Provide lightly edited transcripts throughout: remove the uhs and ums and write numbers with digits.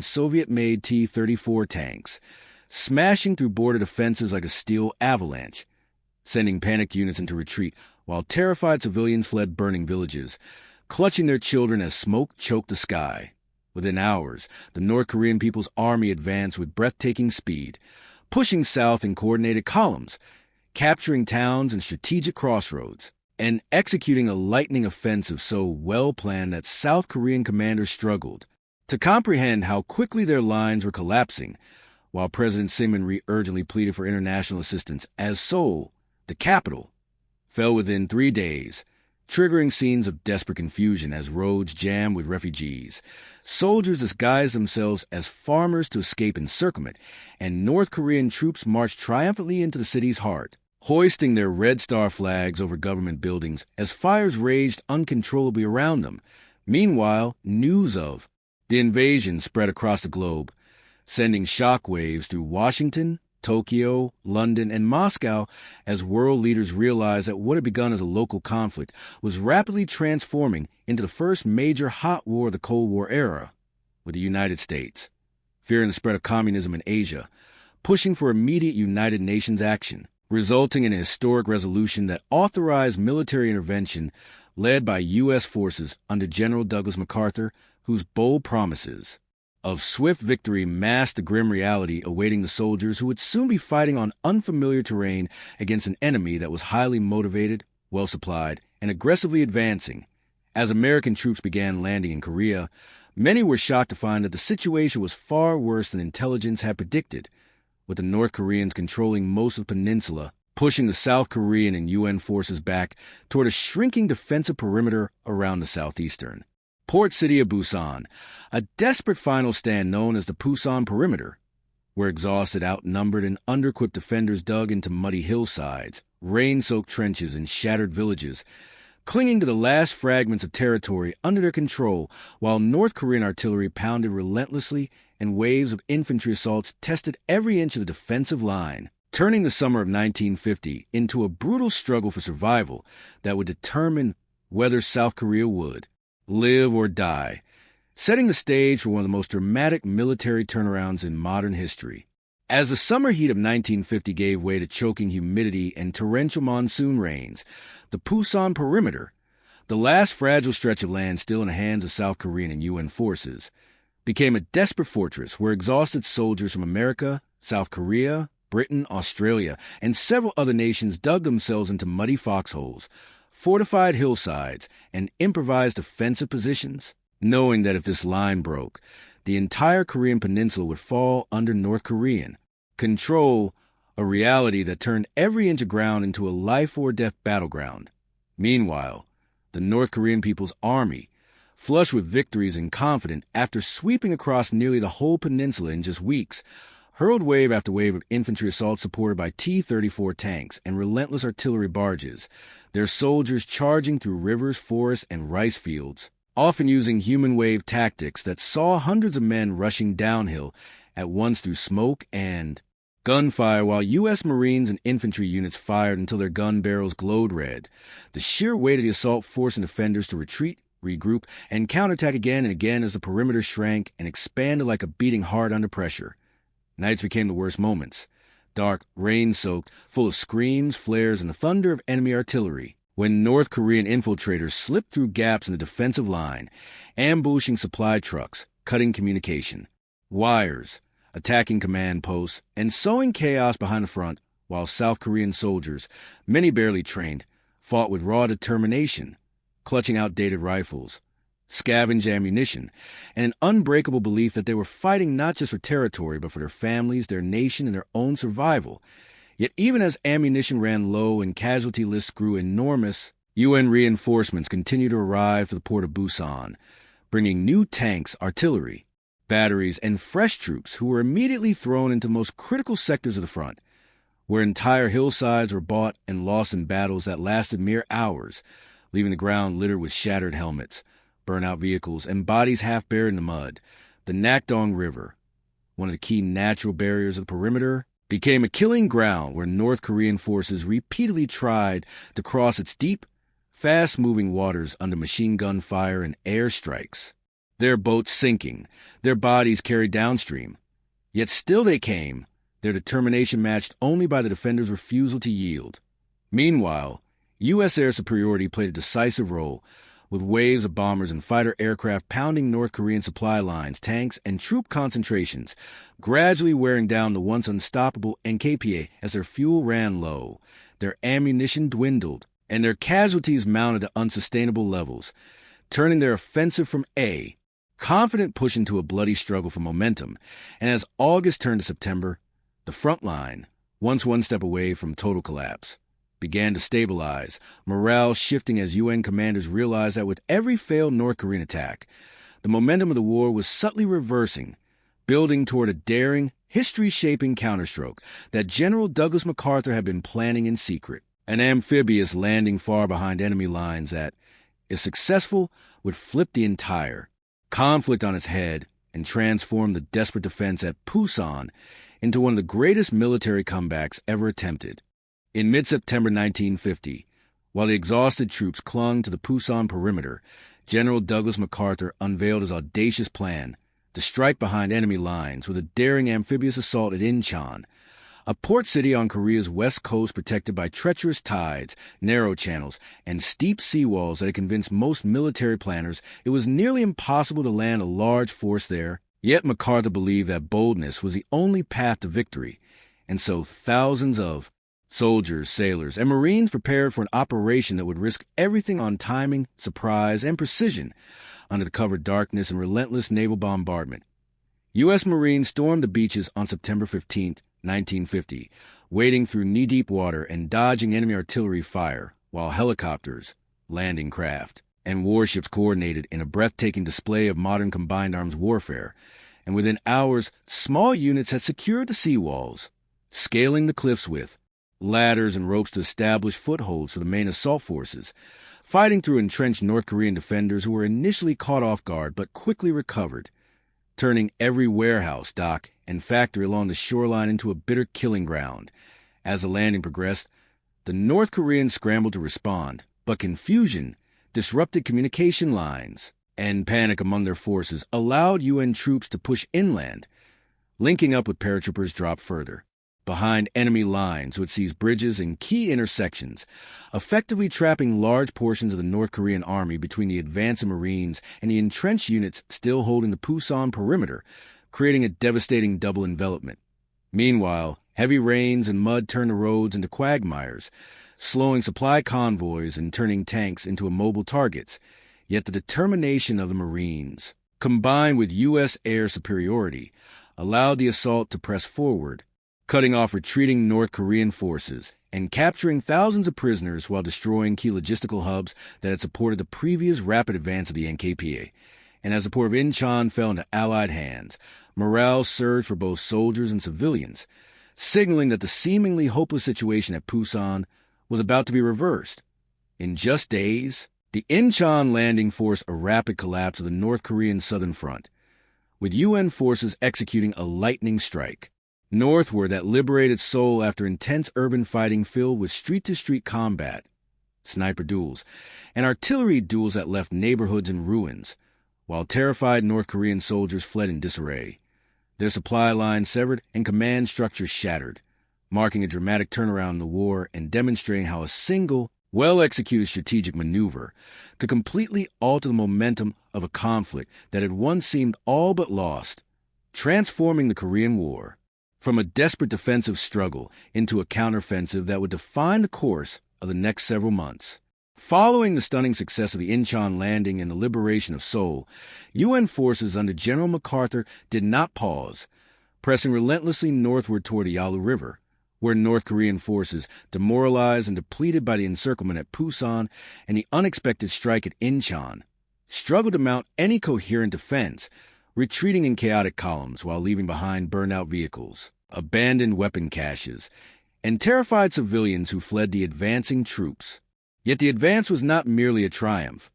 Soviet-made T-34 tanks, smashing through border defenses like a steel avalanche, sending panicked units into retreat while terrified civilians fled burning villages, clutching their children as smoke choked the sky. Within hours, the North Korean People's Army advanced with breathtaking speed, pushing south in coordinated columns, capturing towns and strategic crossroads, and executing a lightning offensive so well-planned that South Korean commanders struggled to comprehend how quickly their lines were collapsing, while President Syngman Rhee urgently pleaded for international assistance as Seoul, the capital, fell within 3 days, triggering scenes of desperate confusion as roads jammed with refugees. Soldiers disguised themselves as farmers to escape encirclement, and North Korean troops marched triumphantly into the city's heart, hoisting their Red Star flags over government buildings as fires raged uncontrollably around them. Meanwhile, news of the invasion spread across the globe, sending shockwaves through Washington, Tokyo, London, and Moscow as world leaders realized that what had begun as a local conflict was rapidly transforming into the first major hot war of the Cold War era, with the United States, fearing the spread of communism in Asia, pushing for immediate United Nations action, resulting in a historic resolution that authorized military intervention led by U.S. forces under General Douglas MacArthur, whose bold promises of swift victory masked the grim reality awaiting the soldiers who would soon be fighting on unfamiliar terrain against an enemy that was highly motivated, well-supplied, and aggressively advancing. As American troops began landing in Korea, many were shocked to find that the situation was far worse than intelligence had predicted, with the North Koreans controlling most of the peninsula, pushing the South Korean and UN forces back toward a shrinking defensive perimeter around the southeastern port city of Busan, a desperate final stand known as the Busan Perimeter, where exhausted, outnumbered, and under-equipped defenders dug into muddy hillsides, rain-soaked trenches, and shattered villages, clinging to the last fragments of territory under their control, while North Korean artillery pounded relentlessly and waves of infantry assaults tested every inch of the defensive line, turning the summer of 1950 into a brutal struggle for survival that would determine whether South Korea would live or die, setting the stage for one of the most dramatic military turnarounds in modern history. As the summer heat of 1950 gave way to choking humidity and torrential monsoon rains, the Busan Perimeter, the last fragile stretch of land still in the hands of South Korean and UN forces, became a desperate fortress where exhausted soldiers from America, South Korea, Britain, Australia, and several other nations dug themselves into muddy foxholes, fortified hillsides, and improvised defensive positions, knowing that if this line broke, the entire Korean peninsula would fall under North Korean control, a reality that turned every inch of ground into a life-or-death battleground. Meanwhile, the North Korean People's Army, flush with victories and confident after sweeping across nearly the whole peninsula in just weeks, hurled wave after wave of infantry assault supported by T-34 tanks and relentless artillery barges, their soldiers charging through rivers, forests, and rice fields, often using human wave tactics that saw hundreds of men rushing downhill at once through smoke and gunfire while U.S. Marines and infantry units fired until their gun barrels glowed red. The sheer weight of the assault forcing defenders to retreat, regroup, and counterattack again and again as the perimeter shrank and expanded like a beating heart under pressure. Nights became the worst moments, dark, rain-soaked, full of screams, flares, and the thunder of enemy artillery, when North Korean infiltrators slipped through gaps in the defensive line, ambushing supply trucks, cutting communication, wires, attacking command posts, and sowing chaos behind the front, while South Korean soldiers, many barely trained, fought with raw determination, clutching outdated rifles, scavenged ammunition, and an unbreakable belief that they were fighting not just for territory, but for their families, their nation, and their own survival. Yet even as ammunition ran low and casualty lists grew enormous, UN reinforcements continued to arrive to the port of Busan, bringing new tanks, artillery, batteries, and fresh troops who were immediately thrown into the most critical sectors of the front, where entire hillsides were bought and lost in battles that lasted mere hours, leaving the ground littered with shattered helmets, burnt-out vehicles, and bodies half buried in the mud. The Nakdong River, one of the key natural barriers of the perimeter, became a killing ground where North Korean forces repeatedly tried to cross its deep, fast-moving waters under machine gun fire and air strikes. their boats sinking, their bodies carried downstream. Yet still they came, their determination matched only by the defenders' refusal to yield. Meanwhile, U.S. air superiority played a decisive role, with waves of bombers and fighter aircraft pounding North Korean supply lines, tanks, and troop concentrations, gradually wearing down the once unstoppable NKPA as their fuel ran low, their ammunition dwindled, and their casualties mounted to unsustainable levels, turning their offensive from a confident push into a bloody struggle for momentum. And as August turned to September, the front line, once one step away from total collapse, began to stabilize, morale shifting as UN commanders realized that with every failed North Korean attack, the momentum of the war was subtly reversing, building toward a daring, history-shaping counterstroke that General Douglas MacArthur had been planning in secret. An amphibious landing far behind enemy lines that, if successful, would flip the entire conflict on its head and transform the desperate defense at Pusan into one of the greatest military comebacks ever attempted. In mid-September 1950, while the exhausted troops clung to the Pusan perimeter, General Douglas MacArthur unveiled his audacious plan to strike behind enemy lines with a daring amphibious assault at Incheon, a port city on Korea's west coast protected by treacherous tides, narrow channels, and steep seawalls that had convinced most military planners it was nearly impossible to land a large force there. Yet MacArthur believed that boldness was the only path to victory, and so thousands of soldiers, sailors, and Marines prepared for an operation that would risk everything on timing, surprise, and precision under the cover of darkness and relentless naval bombardment. U.S. Marines stormed the beaches on September 15, 1950, wading through knee-deep water and dodging enemy artillery fire, while helicopters, landing craft, and warships coordinated in a breathtaking display of modern combined arms warfare, and within hours, small units had secured the seawalls, scaling the cliffs with ladders and ropes to establish footholds for the main assault forces, fighting through entrenched North Korean defenders who were initially caught off guard but quickly recovered, turning every warehouse, dock, and factory along the shoreline into a bitter killing ground. As the landing progressed, the North Koreans scrambled to respond, but confusion disrupted communication lines, and panic among their forces allowed UN troops to push inland. Linking up with paratroopers dropped further, behind enemy lines would seize bridges and key intersections, effectively trapping large portions of the North Korean army between the advancing Marines and the entrenched units still holding the Pusan perimeter, creating a devastating double envelopment. Meanwhile, heavy rains and mud turned the roads into quagmires, slowing supply convoys and turning tanks into immobile targets. Yet the determination of the Marines, combined with U.S. air superiority, allowed the assault to press forward, cutting off retreating North Korean forces and capturing thousands of prisoners while destroying key logistical hubs that had supported the previous rapid advance of the NKPA. And as the port of Incheon fell into Allied hands, morale surged for both soldiers and civilians, signaling that the seemingly hopeless situation at Pusan was about to be reversed. In just days, the Incheon landing forced a rapid collapse of the North Korean southern front, with UN forces executing a lightning strike northward that liberated Seoul after intense urban fighting filled with street-to-street combat, sniper duels, and artillery duels that left neighborhoods in ruins, while terrified North Korean soldiers fled in disarray, their supply lines severed and command structures shattered, marking a dramatic turnaround in the war and demonstrating how a single, well-executed strategic maneuver could completely alter the momentum of a conflict that had once seemed all but lost, transforming the Korean War from a desperate defensive struggle into a counteroffensive that would define the course of the next several months. Following the stunning success of the Incheon landing and the liberation of Seoul, UN forces under General MacArthur did not pause, pressing relentlessly northward toward the Yalu River, where North Korean forces, demoralized and depleted by the encirclement at Pusan and the unexpected strike at Incheon, struggled to mount any coherent defense, retreating in chaotic columns while leaving behind burned-out vehicles, abandoned weapon caches, and terrified civilians who fled the advancing troops. Yet the advance was not merely a triumph.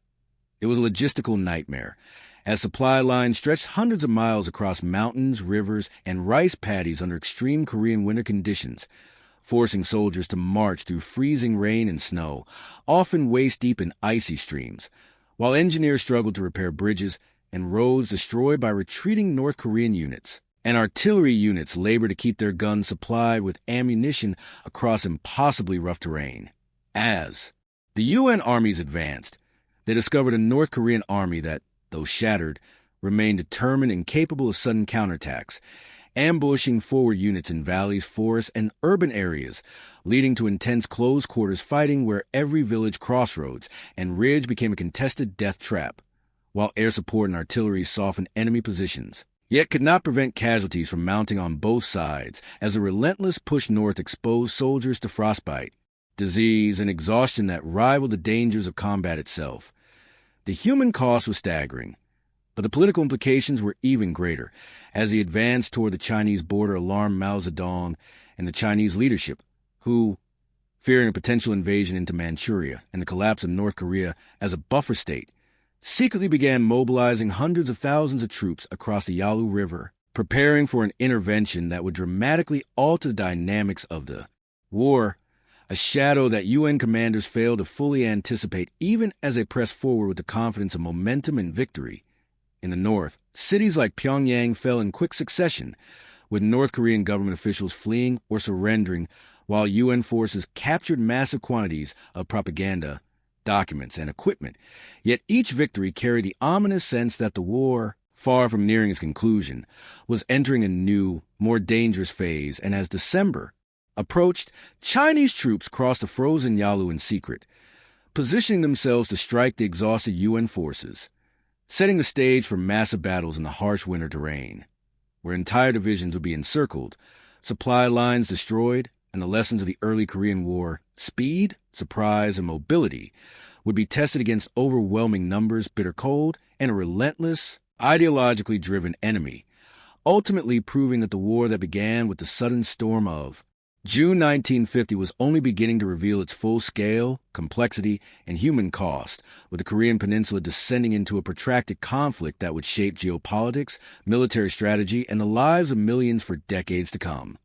It was a logistical nightmare, as supply lines stretched hundreds of miles across mountains, rivers, and rice paddies under extreme Korean winter conditions, forcing soldiers to march through freezing rain and snow, often waist-deep in icy streams, while engineers struggled to repair bridges and roads destroyed by retreating North Korean units. And artillery units labor to keep their guns supplied with ammunition across impossibly rough terrain. As the UN armies advanced, they discovered a North Korean army that, though shattered, remained determined and capable of sudden counterattacks, ambushing forward units in valleys, forests, and urban areas, leading to intense close-quarters fighting where every village, crossroads, and ridge became a contested death trap, while air support and artillery softened enemy positions, yet could not prevent casualties from mounting on both sides as the relentless push north exposed soldiers to frostbite, disease, and exhaustion that rivaled the dangers of combat itself. The human cost was staggering, but the political implications were even greater, as the advance toward the Chinese border alarmed Mao Zedong and the Chinese leadership, who, fearing a potential invasion into Manchuria and the collapse of North Korea as a buffer state, secretly began mobilizing hundreds of thousands of troops across the Yalu River, preparing for an intervention that would dramatically alter the dynamics of the war, a shadow that UN commanders failed to fully anticipate even as they pressed forward with the confidence of momentum and victory. In the north, cities like Pyongyang fell in quick succession, with North Korean government officials fleeing or surrendering, while UN forces captured massive quantities of propaganda, documents, and equipment. Yet each victory carried the ominous sense that the war, far from nearing its conclusion, was entering a new, more dangerous phase, and as December approached, Chinese troops crossed the frozen Yalu in secret, positioning themselves to strike the exhausted UN forces, setting the stage for massive battles in the harsh winter terrain, where entire divisions would be encircled, supply lines destroyed, and the lessons of the early Korean War, speed, surprise, and mobility, would be tested against overwhelming numbers, bitter cold, and a relentless, ideologically driven enemy, ultimately proving that the war that began with the sudden storm of June 1950 was only beginning to reveal its full scale, complexity, and human cost, with the Korean Peninsula descending into a protracted conflict that would shape geopolitics, military strategy, and the lives of millions for decades to come.